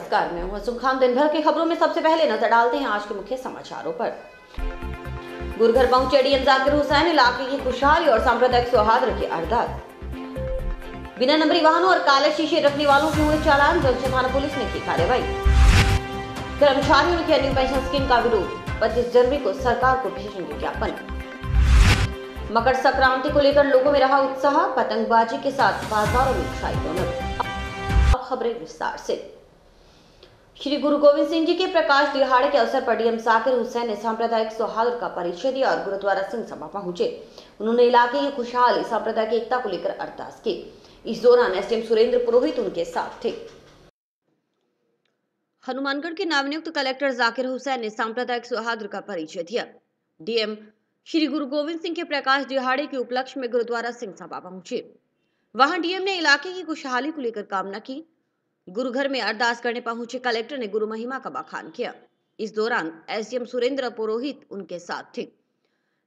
नमस्कार, मैं हूं असुम खान। दिन भर की खबरों में सबसे पहले नजर डालते हैं आज के मुख्य समाचारों पर। गुरुघर पहुंचे डीएम जाकिर हुसैन, इलाके की खुशहाली और सांप्रदायिक सौहार्द की अरदास। बिना नंबरी वाहनों और काले शीशे रखने वालों के हुए चालान, जंक्शन थाना पुलिस ने की कार्रवाई। कर्मचारियों ने किया न्यू पेंशन स्कीम का विरोध, 25 जनवरी को सरकार को भेजेंगे ज्ञापन। मकर संक्रांति को लेकर लोगों में रहा उत्साह, पतंगबाजी के साथ बाजारों में छाई रौनक। खबरें विस्तार से। श्री गुरु गोविंद सिंह जी के प्रकाश दिहाड़े के अवसर पर डीएम जाकिर हुसैन ने सांप्रदायिक सौहार्द का परिचय दिया और गुरुद्वारा सिंह सभा पहुंचे। उन्होंने इलाके की खुशहाली, सांप्रदायिक एकता को लेकर अरदास की। इस दौरान एसडीएम सुरेंद्र पुरोहित उनके साथ थे। हनुमानगढ़ के नवनियुक्त कलेक्टर जाकिर हुसैन ने सांप्रदायिक सौहार्द का परिचय दिया। डीएम श्री गुरु गोविंद सिंह के प्रकाश दिहाड़े के उपलक्ष्य में गुरुद्वारा सिंह सभा पहुंचे। वहां डीएम ने इलाके की खुशहाली को लेकर कामना की। गुरु घर में अरदास करने पहुंचे कलेक्टर ने गुरु महिमा का बखान किया। इस दौरान एसडीएम सुरेंद्र पुरोहित उनके साथ थे।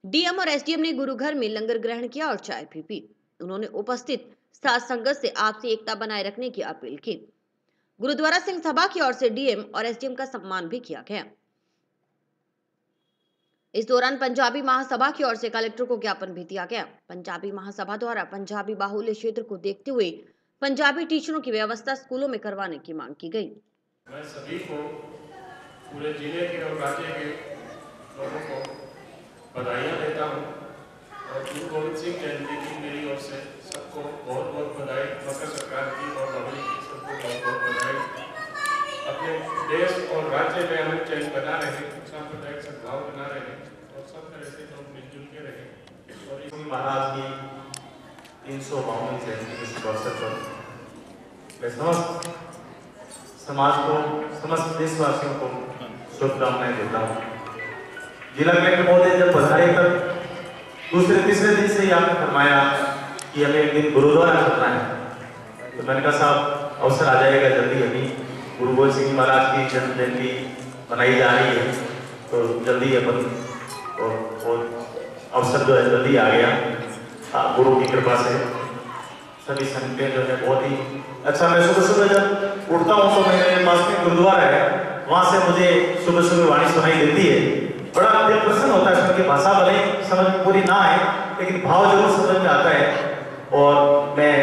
डीएम और एसडीएम ने गुरु घर में लंगर ग्रहण किया और चाय भी पी। उन्होंने उपस्थित साध संगत से आपसी एकता बनाए रखने की अपील की। गुरुद्वारा सिंह सभा की ओर से डीएम और एसडीएम का सम्मान भी किया गया। इस दौरान पंजाबी महासभा की ओर से कलेक्टर को ज्ञापन भी दिया गया। पंजाबी महासभा द्वारा पंजाबी बाहुल्य क्षेत्र को देखते हुए पंजाबी टीचरों की व्यवस्था स्कूलों में करवाने की मांग की गई। मैं सभी को, पूरे जिले के और राज्य के लोगों को बधाइयाँ देता हूँ और गुरु गोविंद सिंह जयंती की मेरी ओर से सबको बहुत बहुत बधाई। मकर संक्रांति और लोहड़ी की सबको बहुत बहुत बधाई। अपने देश और राज्य में अमन चैन बना रहे, सांप्रदायिक सद्भाव बना रहे और सब तरह से लोग मिलजुल के रहे। और इस महाराज की 352वीं जयंती के शुभ अवसर पर मैं समस्त समाज को, समस्त देशवासियों को शुभकामनाएं देता हूँ। जिला कलेक्टर महोदय जब बधाई तक दूसरे तीसरे दिन से ही आपने फरमाया कि हमें एक दिन गुरुद्वारा चलना है, तो मैंने कहा साहब अवसर आ जाएगा जल्दी। अभी गुरु गोविंद सिंह महाराज की जन्म जयंती मनाई जा रही है, तो जल्दी अपन और अवसर जो है जल्दी आ गया गुरु की कृपा से। सभी संगतें जो है बहुत ही अच्छा। मैं सुबह सुबह जब उठता हूँ तो मेरे पास में गुरुद्वारा है, वहाँ से मुझे सुबह सुबह वाणी सुनाई देती है। बड़ा दिल प्रसन्न होता है। उसकी भाषा भले समझ में पूरी ना आए, लेकिन भाव जरूर समझ में आता है। और मैं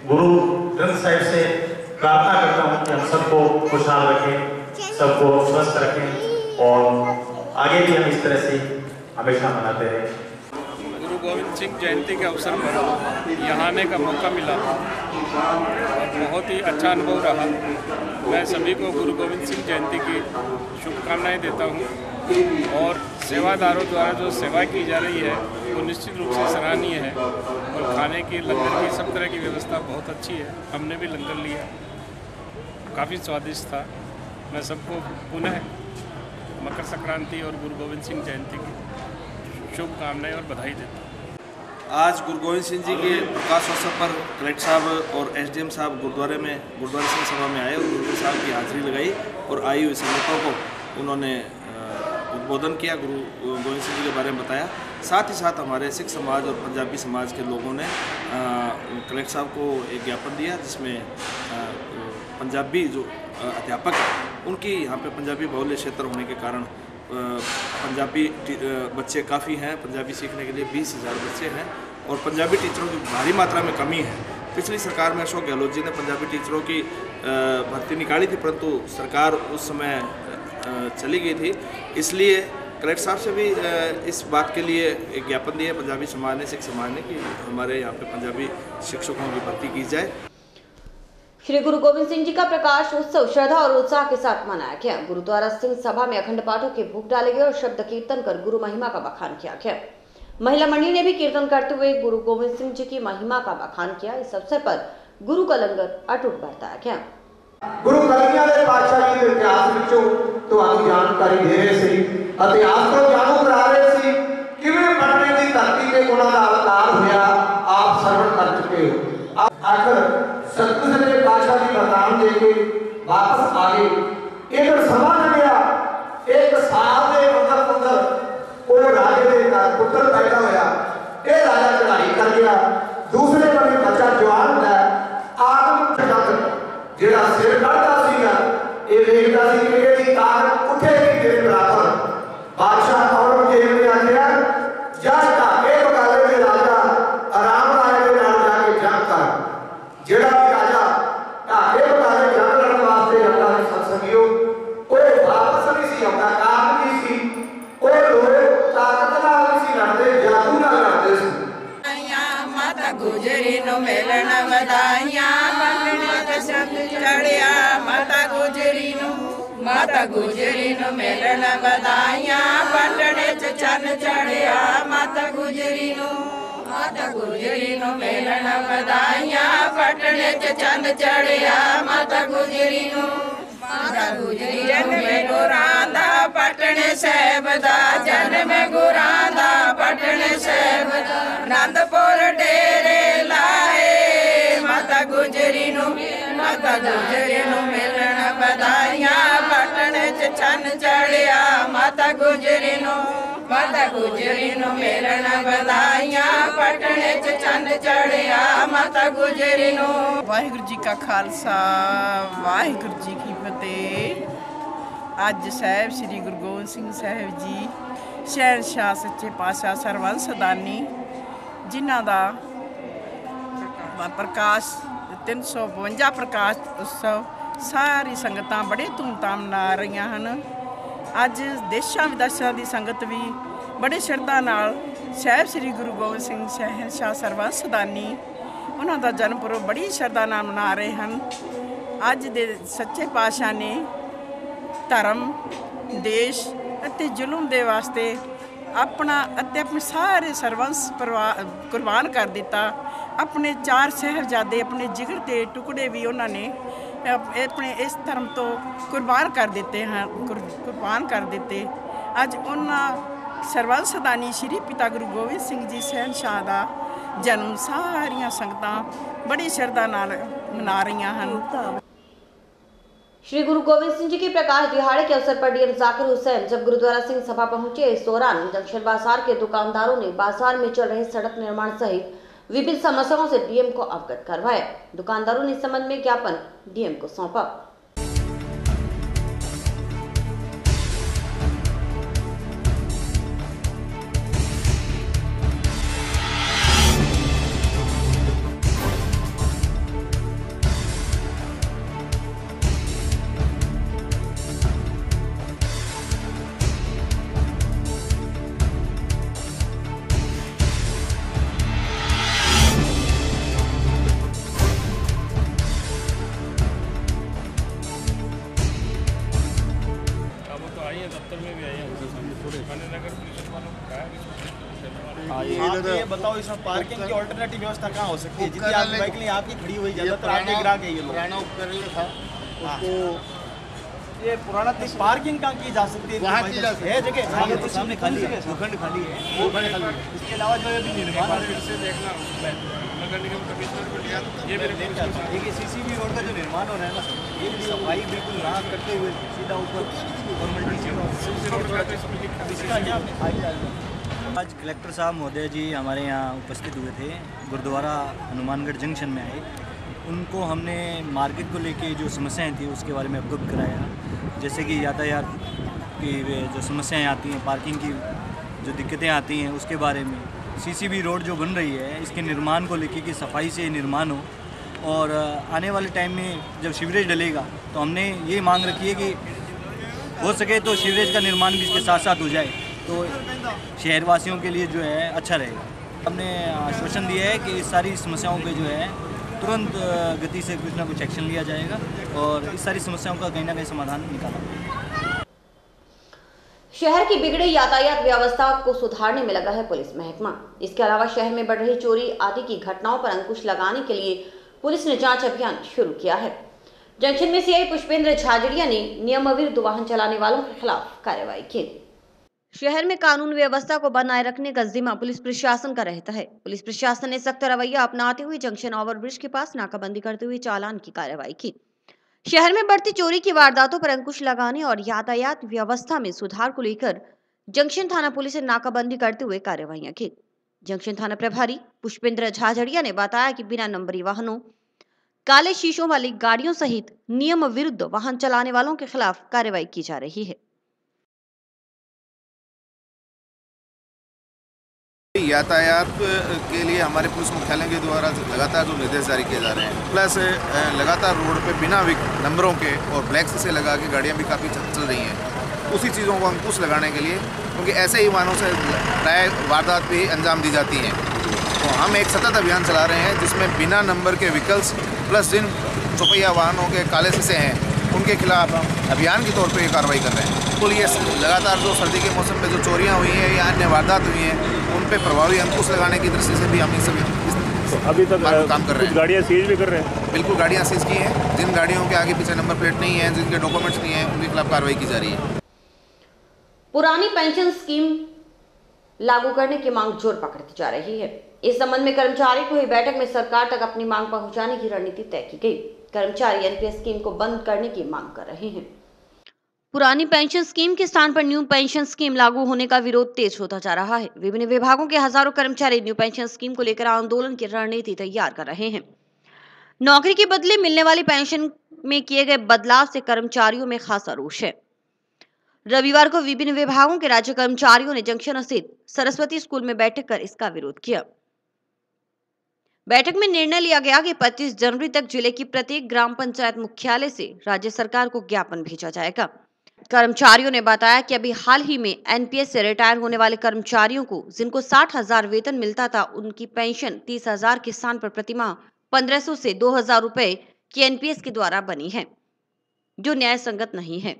गुरु ग्रंथ साहिब से प्रार्थना करता हूँ कि हम सबको खुशहाल रखें, सबको स्वस्थ रखें और आगे भी हम इस तरह से हमेशा मनाते रहें। गुरु गोविंद सिंह जयंती के अवसर पर यहाँ आने का मौका मिला और बहुत ही अच्छा अनुभव रहा। मैं सभी को गुरु गोविंद सिंह जयंती की शुभकामनाएं देता हूँ और सेवादारों द्वारा जो सेवा की जा रही है वो निश्चित रूप से सराहनीय है। और खाने की, लंगर की, सब तरह की व्यवस्था बहुत अच्छी है। हमने भी लंगर लिया, काफ़ी स्वादिष्ट था। मैं सबको पुनः मकर संक्रांति और गुरु गोविंद सिंह जयंती की शुभकामनाएं और बधाई देता हूँ। आज गुरु गोविंद सिंह जी के प्रकाश अवसर पर कलेक्टर साहब और एसडीएम साहब गुरुद्वारा सिंह सभा में आए और गुरु साहब की हाजिरी लगाई और आई हुई संगतों को उन्होंने उद्बोधन किया, गुरु गोविंद सिंह जी के बारे में बताया। साथ ही साथ हमारे सिख समाज और पंजाबी समाज के लोगों ने कलेक्टर साहब को एक ज्ञापन दिया, जिसमें पंजाबी जो अध्यापक हैं उनकी यहाँ पे पंजाबी बाहुल्य क्षेत्र होने के कारण पंजाबी बच्चे काफ़ी हैं। पंजाबी सीखने के लिए 20,000 बच्चे हैं और पंजाबी टीचरों की भारी मात्रा में कमी है। पिछली सरकार में अशोक गहलोत जी ने पंजाबी टीचरों की भर्ती निकाली थी, परंतु सरकार उस समय चली गई थी। इसलिए कलेक्टर साहब से भी इस बात के लिए एक ज्ञापन दिया पंजाबी समाज ने, सिख समाज ने, कि हमारे यहाँ पे पंजाबी शिक्षकों की भर्ती की जाए। श्री गुरु गोविंद सिंह जी का प्रकाश उत्सव श्रद्धा और उत्साह के साथ मनाया गया। गुरुद्वारा सिंह सभा में अखंड पाठों के भोग डाले गए और शब्द कीर्तन कर गुरु महिमा का बखान किया गया। महिला मंडली ने भी कीर्तन करते हुए गुरु गोविंद सिंह जी की महिमा का बखान किया। इस अवसर पर गुरु का लंगर अटूट बरताया गया। गुरु कलगियां दे पातशाह जी के इतिहास विचों ਤੁਹਾਨੂੰ जानकारी दे रहे सी, इतिहास को जाणू करा रहे सी, किवें पटने की धरती ते उन्हां दा अवतार होया, आप श्रवण कर चुके हो। आखिर सतगुरु ने पातशाह जी वरदान दे के वापस आ गए। एक समा लग्या, एक साल दे अंदर वो राजे दे पुत्र पैदा होया। ये राजा चढ़ाई कर गया, दूसरे बच्चा जवान है, आदम जगत जिहड़ा सिर कढ़दा सीगा माता गुजरी नु मिलन बधाइयां पटने च चंद चढ़िया माता गुजरी नु मिलन बधाइयां पटने च चंद चढ़िया माता गुजरी नु मिलन बधाइयां पटने च चंद चढ़िया माता गुजरी नु जन्म गुरांदा पटने साहिब दा जन्म गुरांदा पटने साहिब दा आनंदपुर डेरे लाए माता गुजरी नु मिलन बधाइयां पटने च चंद चढ़िया माता गुजरी नु मिलन बधाइयां पटने च चंद चढ़िया माता गुजरी नु। वाहिगुरू जी का खालसा वाहिगुरू जी की फतेह। अज साहिब श्री गुरु गोबिंद सिंह साहिब जी शहनशाह सच्चे पातशाह सरबंस सदानी जिन्हां दा प्रकाश 352 प्रकाश उत्सव सारी संगतां बड़े धूमधाम मना रहीआं हन। अज देशां विदेशां दी संगत भी बड़े शरधा नाल साहिब श्री गुरु गोबिंद सिंह शहनशाह सरबंस सदानी उन्हां दा जन्म पुरब बड़ी शरधा नाल मना रहे हैं। अज दे सच्चे पातशाह ने धर्म देश अते जुल्म दे वास्ते अपना अपने सारे सरबंस कुर्बान कर दिता। अपने 4 साहिबजादे अपने जिगर के टुकड़े भी उन्होंने अपने इस धर्म तो कुर्बान कर दिते हैं अज उन्हां सरबंस सदानी श्री पिता गुरु गोबिंद सिंह जी शहनशाह का जन्म सारियां संगतां बड़ी श्रद्धा नाल मना रही हैं। श्री गुरु गोविंद सिंह जी के प्रकाश दिहाड़े के अवसर पर डीएम जाकिर हुसैन जब गुरुद्वारा सिंह सभा पहुंचे, इस दौरान जंक्शन बाजार के दुकानदारों ने बाजार में चल रहे सड़क निर्माण सहित विभिन्न समस्याओं से डीएम को अवगत करवाया। दुकानदारों ने इस संबंध में ज्ञापन डीएम को सौंपा। ये बताओ इसमें पार्किंग की अल्टरनेटिव व्यवस्था कहाँ हो सकती है? जितनी आपकी बाइक लिए आपकी खड़ी हुई ज्यादातर आपके ग्राहक है। ये पुराना उपकरण था उसको ये पुराना पार्किंग कहाँ की जा सकती है? वहाँ की जा सकती है जगह तो सामने खाली है, भूखंड खाली है। इसके अलावा जो अभी निर्माण फिर से देखना नगर निगम कमिश्नर को लिया ये मेरे देखिए सीसीबी रोड का जो निर्माण हो रहा है ना ये सफाई बिल्कुल ना करते हुए सीधा ऊपर आज कलेक्टर साहब महोदय जी हमारे यहाँ उपस्थित हुए थे, गुरुद्वारा हनुमानगढ़ जंक्शन में आए। उनको हमने मार्केट को लेके जो समस्याएं थी उसके बारे में अवगत कराया, जैसे कि यातायात की जो समस्याएं आती हैं, पार्किंग की जो दिक्कतें आती हैं उसके बारे में, सीसीबी रोड जो बन रही है इसके निर्माण को लेके कि सफाई से निर्माण हो और आने वाले टाइम में जब सीवरेज डलेगा तो हमने ये मांग रखी है कि हो सके तो सीवरेज का निर्माण भी इसके साथ साथ हो जाए तो शहरवासियों के लिए जो है अच्छा रहेगा। हमने आश्वासन दिया है कि इस सारी समस्याओं पे जो है तुरंत गति से कुछ ना कुछ एक्शन लिया जाएगा और इस सारी समस्याओं का कहीं ना कहीं समाधान निकाला जाएगा। शहर की बिगड़ी यातायात व्यवस्था को सुधारने में लगा है पुलिस महकमा। इसके अलावा शहर में बढ़ रही चोरी आदि की घटनाओं पर अंकुश लगाने के लिए पुलिस ने जांच अभियान शुरू किया है। जंक्शन में सीआई पुष्पेंद्र झाजड़िया ने नियमविरुद्ध वाहन चलाने वालों के खिलाफ कार्रवाई की। शहर में कानून व्यवस्था को बनाए रखने का जिम्मा पुलिस प्रशासन का रहता है। पुलिस प्रशासन ने सख्त रवैया अपनाते हुए जंक्शन ओवरब्रिज के पास नाकाबंदी करते हुए चालान की कार्रवाई की। शहर में बढ़ती चोरी की वारदातों पर अंकुश लगाने और यातायात व्यवस्था में सुधार को लेकर जंक्शन थाना पुलिस ने नाकाबंदी करते हुए कार्रवाइयां की। जंक्शन थाना प्रभारी पुष्पेंद्र झाझड़िया ने बताया कि बिना नंबरी वाहनों, काले शीशों वाली गाड़ियों सहित नियम विरुद्ध वाहन चलाने वालों के खिलाफ कार्रवाई की जा रही है। यातायात के लिए हमारे पुलिस मुख्यालय के द्वारा लगातार जो निर्देश जारी किए जा रहे हैं, प्लस लगातार रोड पे बिना नंबरों के और ब्लैक शीशे लगा के गाड़ियाँ भी काफ़ी चल रही हैं। उसी चीज़ों को अंकुश लगाने के लिए, क्योंकि ऐसे ही वाहनों से प्राय वारदात भी अंजाम दी जाती हैं। तो हम एक सतत अभियान चला रहे हैं जिसमें बिना नंबर के व्हीकल्स प्लस जिन चौपहिया वाहनों के काले शीशे हैं उनके खिलाफ हम अभियान के तौर पे ये कार्रवाई कर रहे हैं। तो ये लगातार जो सर्दी के मौसम में जो चोरियां हुई हैं या अन्य वारदात हुई हैं उन पे प्रभावी अंकुश लगाने की दृष्टि से भी हम इस अभी तक काम कर रहे हैं। गाड़ियाँ सीज भी कर रहे हैं? बिल्कुल, गाड़ियाँ सीज की हैं। जिन गाड़ियों के आगे पीछे नंबर प्लेट नहीं है, जिनके डॉक्यूमेंट्स नहीं है, उनके खिलाफ कार्रवाई की जा रही है। पुरानी पेंशन स्कीम लागू करने की मांग जोर पकड़ती जा रही है। इस संबंध में कर्मचारी को हुई बैठक में सरकार तक अपनी मांग पहुंचाने की रणनीति तय की गई। कर्मचारी एनपीएस स्कीम को बंद करने की मांग कर रहे हैं। पुरानी पेंशन स्कीम के स्थान पर न्यू पेंशन स्कीम लागू होने का विरोध तेज होता जा रहा है। विभिन्न विभागों के हजारों कर्मचारी न्यू पेंशन स्कीम को लेकर आंदोलन की रणनीति तैयार कर रहे हैं। नौकरी के बदले मिलने वाली पेंशन में किए गए बदलाव से कर्मचारियों में खासा रोष है। रविवार को विभिन्न विभागों के राज्य कर्मचारियों ने जंक्शन स्थित सरस्वती स्कूल में बैठक कर इसका विरोध किया। बैठक में निर्णय लिया गया कि 25 जनवरी तक जिले की प्रत्येक ग्राम पंचायत मुख्यालय से राज्य सरकार को ज्ञापन भेजा जाएगा। कर्मचारियों ने बताया कि अभी हाल ही में एनपीएस से रिटायर होने वाले कर्मचारियों को जिनको 60,000 वेतन मिलता था, उनकी पेंशन 30,000 के स्थान पर प्रतिमाह 1500 से 2,000 रुपए की एनपीएस के द्वारा बनी है, जो न्याय संगत नहीं है।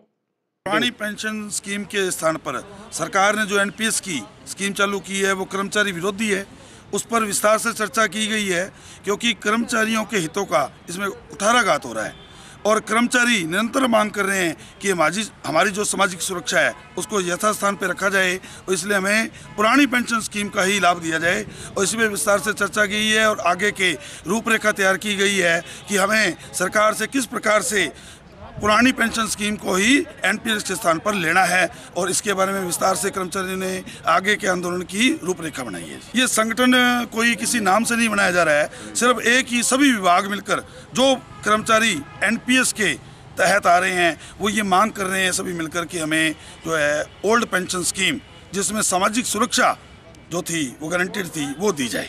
पुरानी पेंशन स्कीम के स्थान पर सरकार ने जो एनपीएस की स्कीम चालू की है वो कर्मचारी विरोधी है। उस पर विस्तार से चर्चा की गई है क्योंकि कर्मचारियों के हितों का इसमें कुठाराघात हो रहा है और कर्मचारी निरंतर मांग कर रहे हैं कि हमारी जो सामाजिक सुरक्षा है उसको यथास्थान पर रखा जाए और इसलिए हमें पुरानी पेंशन स्कीम का ही लाभ दिया जाए और इसमें विस्तार से चर्चा की है और आगे के रूपरेखा तैयार की गई है कि हमें सरकार से किस प्रकार से पुरानी पेंशन स्कीम को ही एनपीएस के स्थान पर लेना है और इसके बारे में विस्तार से कर्मचारियों ने आगे के आंदोलन की रूपरेखा बनाई है। ये संगठन कोई किसी नाम से नहीं बनाया जा रहा है, सिर्फ एक ही सभी विभाग मिलकर जो कर्मचारी एनपीएस के तहत आ रहे हैं वो ये मांग कर रहे हैं सभी मिलकर कि हमें जो है ओल्ड पेंशन स्कीम जिसमें सामाजिक सुरक्षा जो थी वो गारंटीड थी वो दी जाए।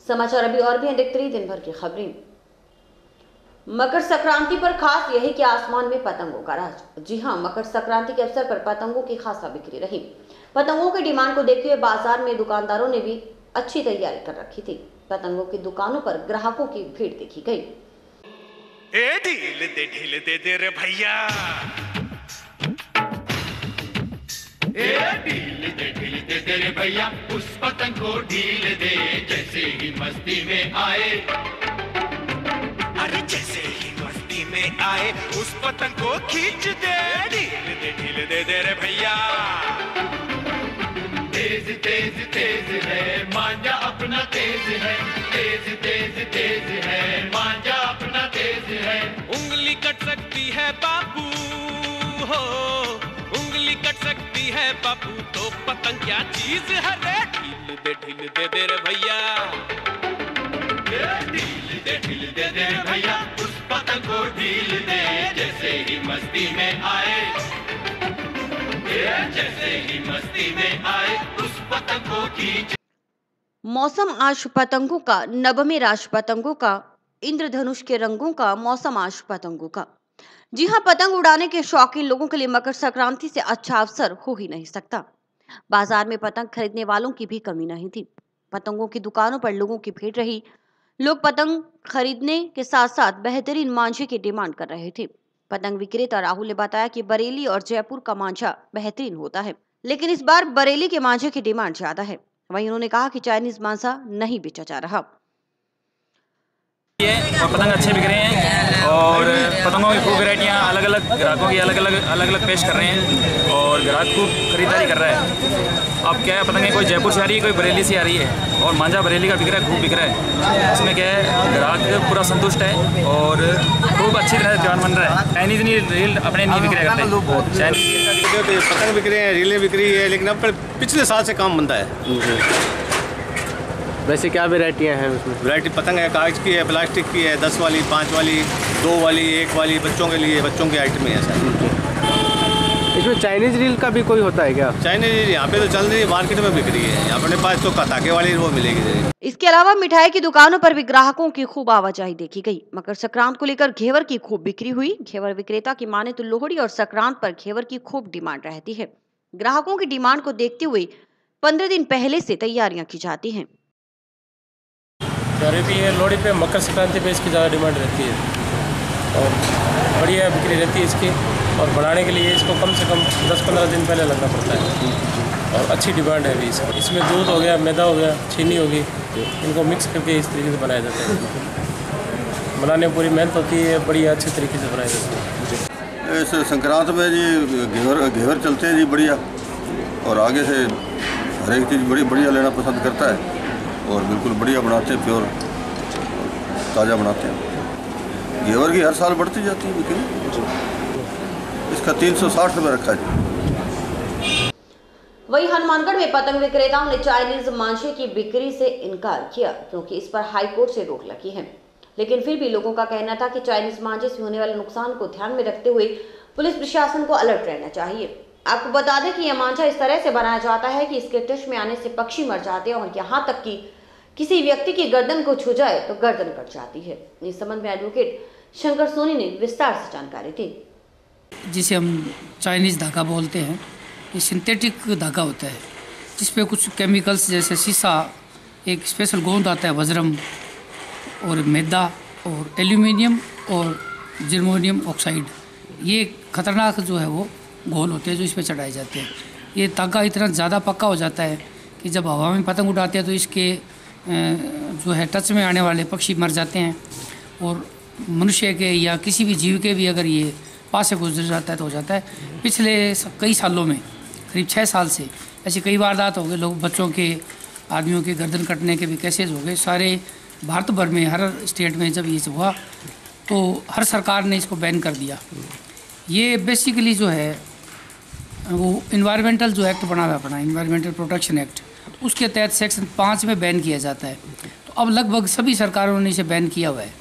समाचार अभी और भी देखते रहिए दिन भर की खबरें। मकर संक्रांति पर खास यही कि आसमान में पतंगों का राज। जी हां, मकर संक्रांति के अवसर पर पतंगों की खासा बिक्री रही। पतंगों की डिमांड को देखते हुए बाजार में दुकानदारों ने भी अच्छी तैयारी कर रखी थी। पतंगों की दुकानों पर ग्राहकों की भीड़ देखी गई। ढील दे रे भैया, ढील दे रे भैया, उस पतंग को ढील दे जैसे ही मस्ती में आए। अरे जैसे ही मस्ती में आए उस पतंग को खींच दे। ढील दे रे भैया, तेज तेज तेज है मांझा अपना तेज है, तेज तेज तेज है मांझा अपना तेज है। उंगली कट सकती है बापू हो, उंगली कट सकती है बापू, तो पतंग क्या चीज है रे। ढील दे रे भैया, ढील दे रे भैया, उस पतंग को ढील दे जैसे ही मस्ती में आए। जैसे ही मस्ती में आए उस पतंग को खींच। मौसम आज पतंगों का, नभ में राज पतंगों का, इंद्रधनुष के रंगों का मौसम आज पतंगों का। जी हां, पतंग उड़ाने के शौकीन लोगों के लिए मकर संक्रांति से अच्छा अवसर हो ही नहीं सकता। बाजार में पतंग खरीदने वालों की भी कमी नहीं थी। पतंगों की दुकानों पर लोगों की भीड़ रही। लोग पतंग खरीदने के साथ साथ बेहतरीन मांझे की डिमांड कर रहे थे। पतंग विक्रेता राहुल ने बताया कि बरेली और जयपुर का मांझा बेहतरीन होता है, लेकिन इस बार बरेली के मांझे की डिमांड ज्यादा है। वहीं उन्होंने कहा कि चाइनीज मांझा नहीं बेचा जा रहा। और पतंग अच्छे बिक रहे हैं और पतंगों की खूब वैरायटियाँ अलग अलग ग्राहकों की अलग अलग पेश कर रहे हैं और ग्राहक खूब खरीदारी कर रहा है। अब क्या है, पतंगें कोई जयपुर से आ रही है, कोई बरेली से आ रही है और मांझा बरेली का बिक रहा है, खूब बिक रहा है। इसमें क्या है, ग्राहक पूरा संतुष्ट है और खूब अच्छी तरह से त्योहार मन रहा है। चाइनीज रील अपने नहीं बिक रहे करते, चाइनीज पतंग बिक रहे हैं, रीलें बिक रही है, लेकिन अब पिछले साल से काम बनता है। वैसे क्या वेराइटियाँ हैं उसमें? वैरायटी पतंग है, कागज की है, प्लास्टिक की है, 10 वाली, 5 वाली, 2 वाली, 1 वाली, बच्चों के लिए, बच्चों के आइटम है सर। इसमें चाइनीज रील का भी कोई होता है क्या? चाइनीज रील यहाँ पे तो चल रही है, मार्केट में बिक रही है। अपने पास तो धागे वाली वो मिलेगी। इसके अलावा मिठाई की दुकानों पर भी ग्राहकों की खूब आवाजाही देखी गई। मकर संक्रांत को लेकर घेवर की खूब बिक्री हुई। घेवर विक्रेता की माने तो लोहड़ी और संक्रांत पर घेवर की खूब डिमांड रहती है। ग्राहकों की डिमांड को देखते हुए 15 दिन पहले से तैयारियां की जाती हैं। चारे भी है। लोहड़ी पे, मकर संक्रांति पे इसकी ज़्यादा डिमांड रहती है और बढ़िया बिक्री रहती है इसकी। और बढ़ाने के लिए इसको कम से कम 10-15 दिन पहले लगना पड़ता है और अच्छी डिमांड है अभी इसकी। इसमें दूध हो गया, मैदा हो गया, चीनी होगी, इनको मिक्स करके इस तरीके से बनाया जाता है। बनाने में पूरी मेहनत होती है, बढ़िया अच्छे तरीके से बनाया जाता है। इस संक्रांत में जी घेवर चलते हैं जी बढ़िया, और आगे से हर एक चीज़ बड़ी बढ़िया लेना पसंद करता है और बिल्कुल बढ़िया बनाते हैं, प्योर ताज़ा बनाते हैं। घेवर की हर साल बढ़ती जाती है बिक्री। इसका 360 रुपये रखा है। वहीं हनुमानगढ़ में पतंग विक्रेताओं ने चाइनीज मांझे की बिक्री से इनकार किया क्योंकि इस पर हाई कोर्ट से रोक लगी है। लेकिन फिर भी लोगों का कहना था कि चाइनीज मांझे से होने वाले नुकसान को ध्यान में रखते हुए पुलिस प्रशासन को अलर्ट रहना चाहिए। आपको बता दें कि यह मांझा इस तरह से बनाया जाता है कि इसके टच में आने से पक्षी मर जाते हैं और यहाँ तक कि किसी व्यक्ति की गर्दन को छू जाए तो गर्दन कट जाती है। इस संबंध में एडवोकेट शंकर सोनी ने विस्तार से जानकारी दी। जिसे हम चाइनीज़ धागा बोलते हैं, ये सिंथेटिक धागा होता है जिसपे कुछ केमिकल्स जैसे शीशा, एक स्पेशल गोंद आता है वज्रम, और मैदा और एल्यूमिनियम और जर्मोनियम ऑक्साइड, ये खतरनाक जो है वो घोल होते हैं जो इस पर चढ़ाए जाते हैं। ये धागा इतना ज़्यादा पक्का हो जाता है कि जब हवा में पतंग उड़ाते हैं तो इसके जो है टच में आने वाले पक्षी मर जाते हैं और मनुष्य के या किसी भी जीव के भी अगर ये पास से गुजर जाता है तो हो जाता है। पिछले कई सालों में, करीब 6 साल से ऐसी कई वारदात हो गए। लोग, बच्चों के, आदमियों के गर्दन कटने के भी केसेज हो गए। सारे भारत भर में हर स्टेट में जब ये हुआ तो हर सरकार ने इसको बैन कर दिया। ये बेसिकली जो है वो इन्वायरमेंटल जो एक्ट बना हुआ अपना, इन्वायरमेंटल प्रोटेक्शन एक्ट, उसके तहत सेक्शन 5 में बैन किया जाता है। तो अब लगभग सभी सरकारों ने इसे बैन किया हुआ है।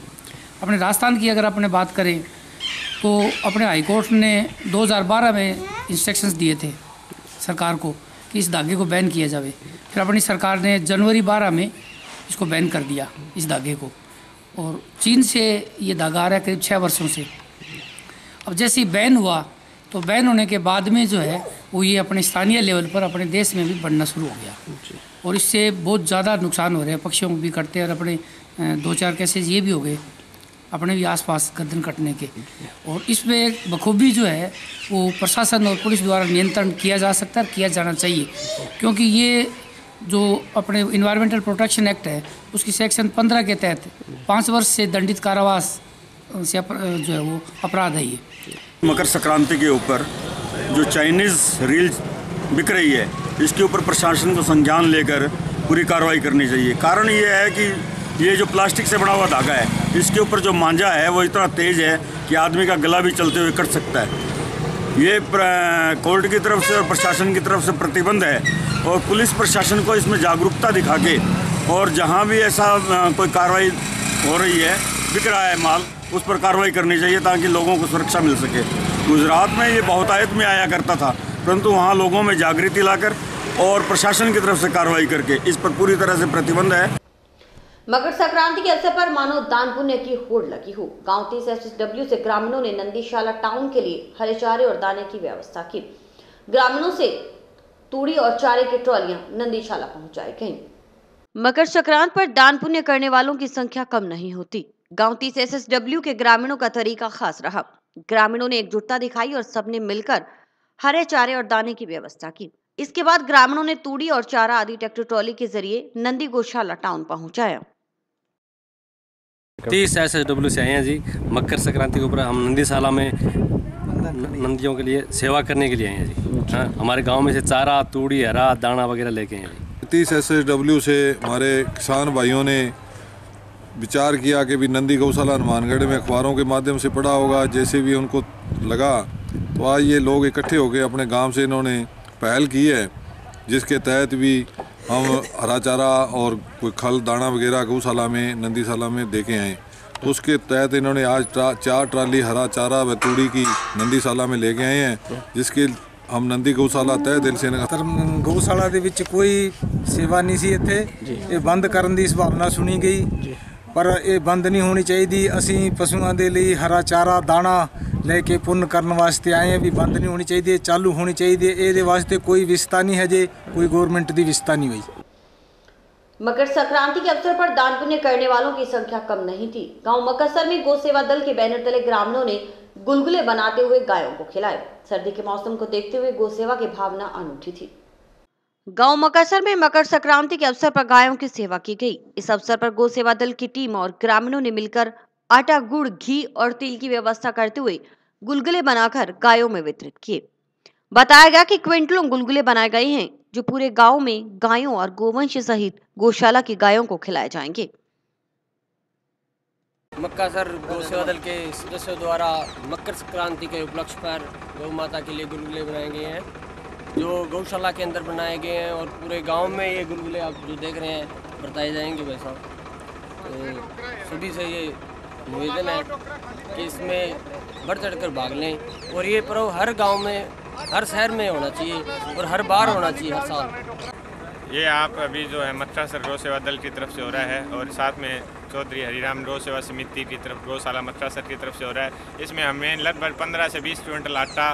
अपने राजस्थान की अगर अपने बात करें तो अपने हाई कोर्ट ने 2012 में इंस्ट्रक्शंस दिए थे सरकार को कि इस धागे को बैन किया जाए। फिर अपनी सरकार ने जनवरी 12 में इसको बैन कर दिया, इस धागे को। और चीन से ये धागा आ रहा है करीब 6 वर्षों से। अब जैसे ही बैन हुआ तो बैन होने के बाद में जो है वो ये अपने स्थानीय लेवल पर अपने देश में भी बढ़ना शुरू हो गया और इससे बहुत ज़्यादा नुकसान हो रहे हैं। पक्षियों को भी कटते हैं और अपने 2-4 केसेज ये भी हो गए अपने भी आसपास गर्दन कटने के। और इसमें बखूबी जो है वो प्रशासन और पुलिस द्वारा नियंत्रण किया जा सकता है, किया जाना चाहिए, क्योंकि ये जो अपने इन्वायरमेंटल प्रोटेक्शन एक्ट है उसकी सेक्शन 15 के तहत 5 वर्ष से दंडित कारावास से जो है वो अपराध है। ये मकर संक्रांति के ऊपर जो चाइनीज़ रील बिक रही है इसके ऊपर प्रशासन को संज्ञान लेकर पूरी कार्रवाई करनी चाहिए। कारण ये है कि ये जो प्लास्टिक से बना हुआ धागा है इसके ऊपर जो मांझा है वो इतना तेज़ है कि आदमी का गला भी चलते हुए कट सकता है। ये कोर्ट की तरफ से और प्रशासन की तरफ से प्रतिबंध है और पुलिस प्रशासन को इसमें जागरूकता दिखा के और जहाँ भी ऐसा कोई कार्रवाई हो रही है, बिक रहा है माल, उस पर कार्रवाई करनी चाहिए ताकि लोगों को सुरक्षा मिल सके। गुजरात में ये बहुतायत में आया करता था, परंतु वहाँ लोगों में जागृति लाकर और प्रशासन की तरफ से कार्रवाई करके इस पर पूरी तरह से प्रतिबंध है। मकर संक्रांति के अवसर पर मानो दान पुण्य की होड़ लगी हो। गांव 30 SSW से ग्रामीणों ने नंदीशाला टाउन के लिए हरे चारे और दाने की व्यवस्था की। ग्रामीणों से तूड़ी और चारे की ट्रॉलियां नंदीशाला पहुंचाई गईं। मकर संक्रांति पर दान पुण्य करने वालों की संख्या कम नहीं होती। गांव 30 SSW के ग्रामीणों का तरीका खास रहा। ग्रामीणों ने एकजुटता दिखाई और सबने मिलकर हरे चारे और दाने की व्यवस्था की। इसके बाद ग्रामीणों ने तूड़ी और चारा आदि ट्रैक्टर ट्रॉली के जरिए नंदी गौशाला टाउन पहुंचाया। 30 SSW से आए हैं जी। मकर संक्रांति के ऊपर हम नंदीशाला में नंदियों के लिए सेवा करने के लिए आए हैं जी। हाँ, हमारे गांव में से चारा, तूड़ी, हरा, दाना वगैरह लेके आए हैं। 30 SSW से हमारे किसान भाइयों ने विचार किया कि भी नंदी गौशाला हनुमानगढ़ में अखबारों के माध्यम से पढ़ा होगा, जैसे भी उनको लगा तो आज ये लोग इकट्ठे होकर अपने गांव से इन्होंने पहल की है, जिसके तहत भी हम हरा चारा और कोई खल दाना वगैरह गौशाला में नंदीशाला में देके आए। तो उसके तहत इन्होंने आज 4 ट्राली हरा चारा व तूड़ी की नंदीशाला में लेके आए हैं, जिसके हम नंदी गौशाला तय दिल से गौशाला ਦੇ ਵਿੱਚ ਕੋਈ ਸੇਵਾ ਨਹੀਂ ਸੀ ਇੱਥੇ। ਇਹ ਬੰਦ ਕਰਨ ਦੀ ਸੰਭਾਵਨਾ ਸੁਣੀ ਗਈ, ਪਰ ਇਹ ਬੰਦ ਨਹੀਂ ਹੋਣੀ ਚਾਹੀਦੀ। ਅਸੀਂ ਪਸ਼ੂਆਂ ਦੇ ਲਈ ਹਰਾ ਚਾਰਾ ਦਾਣਾ ਲੈ ਕੇ ਪੁੰਨ ਕਰਨ ਵਾਸਤੇ ਆਏ ਹਾਂ, ਵੀ ਬੰਦ ਨਹੀਂ ਹੋਣੀ ਚਾਹੀਦੀ, ਚਾਲੂ ਹੋਣੀ ਚਾਹੀਦੀ। ਇਹਦੇ ਵਾਸਤੇ ਕੋਈ ਵਿਵਸਥਾ ਨਹੀਂ ਹੈ, ਜੇ ਕੋਈ ਗਵਰਨਮੈਂਟ ਦੀ ਵਿਵਸਥਾ ਨਹੀਂ ਹੋਈ। मकर संक्रांति के अवसर पर दान पुण्य करने वालों की संख्या कम नहीं थी। गांव मकसर में गौ सेवा दल के बैनर तले ग्रामीणों ने गुलगुले बनाते हुए गायों को खिलाए। सर्दी के मौसम को देखते हुए गौ सेवा की भावना अनूठी थी। गांव मकसर में मकर संक्रांति के अवसर पर गायों की सेवा की गई। इस अवसर पर गौ सेवा दल की टीम और ग्रामीणों ने मिलकर आटा, गुड़, घी और तिल की व्यवस्था करते हुए गुलगुले बनाकर गायों में वितरित किए। बताया गया कि क्विंटलों गुलगुले बनाए गए हैं, जो पूरे गांव में गायों और गोवंश सहित गौशाला की गायों को खिलाए जाएंगे। मक्कासर गौ सेवा दल के सदस्यों द्वारा मकर संक्रांति के उपलक्ष्य पर गौ माता के लिए गुलगुले बनाए गए हैं, जो गौशाला के अंदर बनाए गए हैं और पूरे गांव में ये गुलगुले आप जो देख रहे हैं बरताए जाएंगे। भाई साहब, तो सभी से ये निवेदन है कि इसमें बढ़ चढ़कर भाग लें और ये पर्व हर गांव में, हर शहर में होना चाहिए और हर बार होना चाहिए, हर साल। ये आप अभी जो है मक्कासर गौ सेवा दल की तरफ से हो रहा है और साथ में चौधरी हरिराम गौ सेवा समिति की तरफ, गौशाला मक्कासर की तरफ से हो रहा है। इसमें हमें लगभग 15 से 20 क्विंटल आटा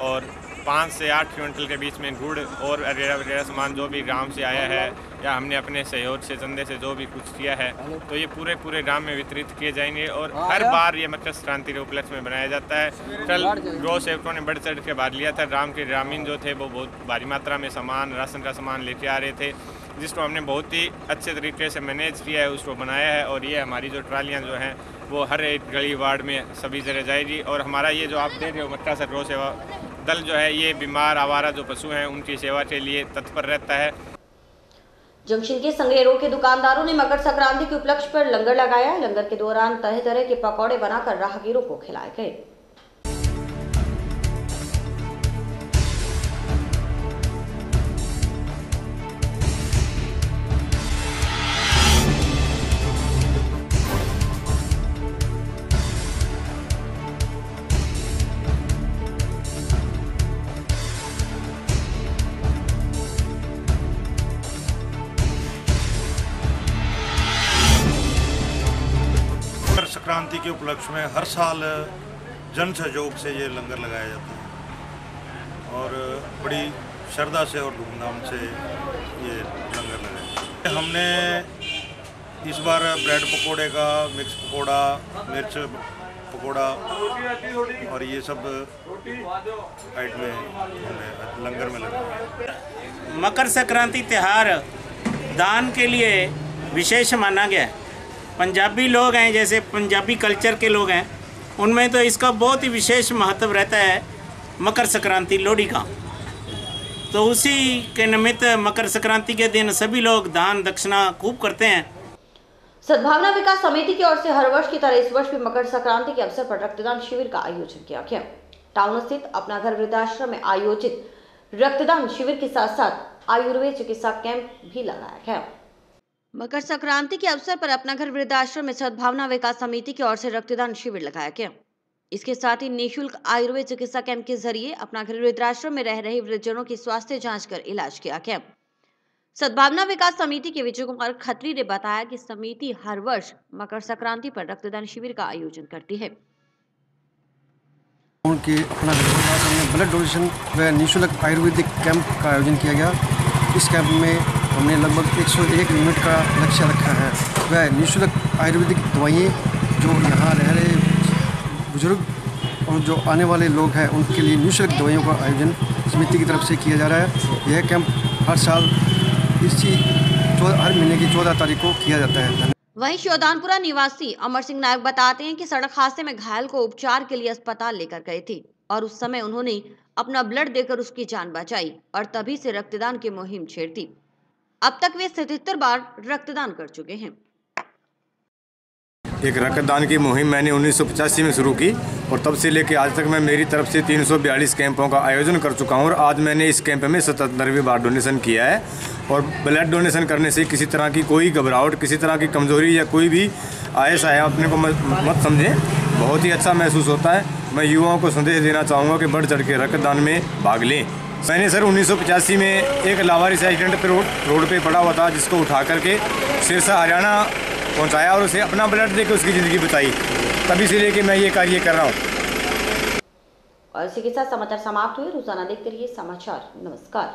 और 5 से 8 क्विंटल के बीच में गुड़ और वगैरह सामान जो भी ग्राम से आया है या हमने अपने सहयोग से, चंदे से जो भी कुछ किया है, तो ये पूरे ग्राम में वितरित किए जाएंगे और हर बार ये मकर संक्रांति के उपलक्ष्य में बनाया जाता है। कल गौ सेवकों ने बढ़ चढ़ के भाग लिया था। ग्राम के ग्रामीण जो थे वो बहुत भारी मात्रा में सामान, राशन का सामान लेके आ रहे थे, जिसको हमने बहुत ही अच्छे तरीके से मैनेज किया है, उसको बनाया है। और ये हमारी जो ट्रालियाँ जो हैं वो हर एक गली वार्ड में सभी जगह जाएगी। और हमारा ये जो आप देख रहे हो मक्कासर गौ सेवा दल जो है, ये बीमार आवारा जो पशु हैं उनकी सेवा के लिए तत्पर रहता है। जंक्शन के संगरेरों के दुकानदारों ने मकर संक्रांति के उपलक्ष्य पर लंगर लगाया। लंगर के दौरान तरह तरह के पकौड़े बनाकर राहगीरों को खिलाए गए। संक्रांति के उपलक्ष्य में हर साल जन सहयोग से ये लंगर लगाया जाता है और बड़ी श्रद्धा से और धूमधाम से ये लंगर लगाया। हमने इस बार ब्रेड पकोड़े का, मिक्स पकोड़ा, मिर्च पकोड़ा और ये सब आइटमें हमने लंगर में लगाया। मकर संक्रांति त्यौहार दान के लिए विशेष माना गया है। पंजाबी लोग हैं, जैसे पंजाबी कल्चर के लोग हैं, उनमें तो इसका बहुत ही विशेष महत्व रहता है मकर संक्रांति, लोहड़ी का। तो उसी के निमित्त मकर संक्रांति के दिन सभी लोग दान दक्षिणा खूब करते हैं। सद्भावना विकास समिति की ओर से हर वर्ष की तरह इस वर्ष भी मकर संक्रांति के अवसर पर रक्तदान शिविर का आयोजन किया गया। टाउन स्थित अपना घर वृद्धाश्रम में आयोजित रक्तदान शिविर के साथ साथ आयुर्वेद चिकित्सा कैंप भी लगाया गया। मकर संक्रांति के अवसर पर अपना घर वृद्धाश्रम में सद्भावना विकास समिति की ओर से रक्तदान शिविर लगाया गया। इसके साथ ही निःशुल्क आयुर्वेद चिकित्सा कैंप के जरिए अपना घर वृद्धाश्रम में रह रहे वृद्धजनों की स्वास्थ्य जांच कर इलाज किया गया। सद्भावना विकास समिति के विजय कुमार खत्री ने बताया कि समिति हर वर्ष मकर संक्रांति पर रक्तदान शिविर का आयोजन करती है। उनके अपना ब्लड डोनेशन व निःशुल्क आयुर्वेदिक कैंप का आयोजन किया गया। इस कैंप में हमने लगभग 101 यूनिट का लक्ष्य रखा है। वह निःशुल्क आयुर्वेदिक दवाइयाँ जो यहाँ रह रहे बुजुर्ग और जो आने वाले लोग हैं उनके लिए निःशुल्क दवाइयों का आयोजन समिति की तरफ से किया जा रहा है। यह कैंप हर साल हर महीने की 14 तारीख को किया जाता है। वहीं श्योदानपुरा निवासी अमर सिंह नायक बताते हैं कि सड़क हादसे में घायल को उपचार के लिए अस्पताल लेकर गए थे और उस समय उन्होंने अपना ब्लड देकर उसकी जान बचाई और तभी से रक्तदान की मुहिम छेड़ दी। अब तक वे 77 बार रक्तदान कर चुके हैं। एक रक्तदान की मुहिम मैंने 1985 में शुरू की और तब से लेकर आज तक मैं मेरी तरफ से 342 कैंपों का आयोजन कर चुका हूं और आज मैंने इस कैंप में 77वीं बार डोनेशन किया है। और ब्लड डोनेशन करने से किसी तरह की कोई घबराहट, किसी तरह की कमजोरी या कोई भी आयसा है अपने को मत समझें, बहुत ही अच्छा महसूस होता है। मैं युवाओं को संदेश देना चाहूँगा कि बढ़ चढ़ के रक्तदान में भाग लें। मैंने सर 1985 में एक लावारिस एक्सीडेंट पर रोड पे पड़ा हुआ था, जिसको उठा करके सिरसा हरियाणा पहुंचाया और उसे अपना ब्लड देकर उसकी ज़िंदगी बचाई। तभी से लेके मैं ये कार्य कर रहा हूँ। और इसी के साथ समाचार समाप्त हुए। रोजाना देखते रहिए समाचार। नमस्कार।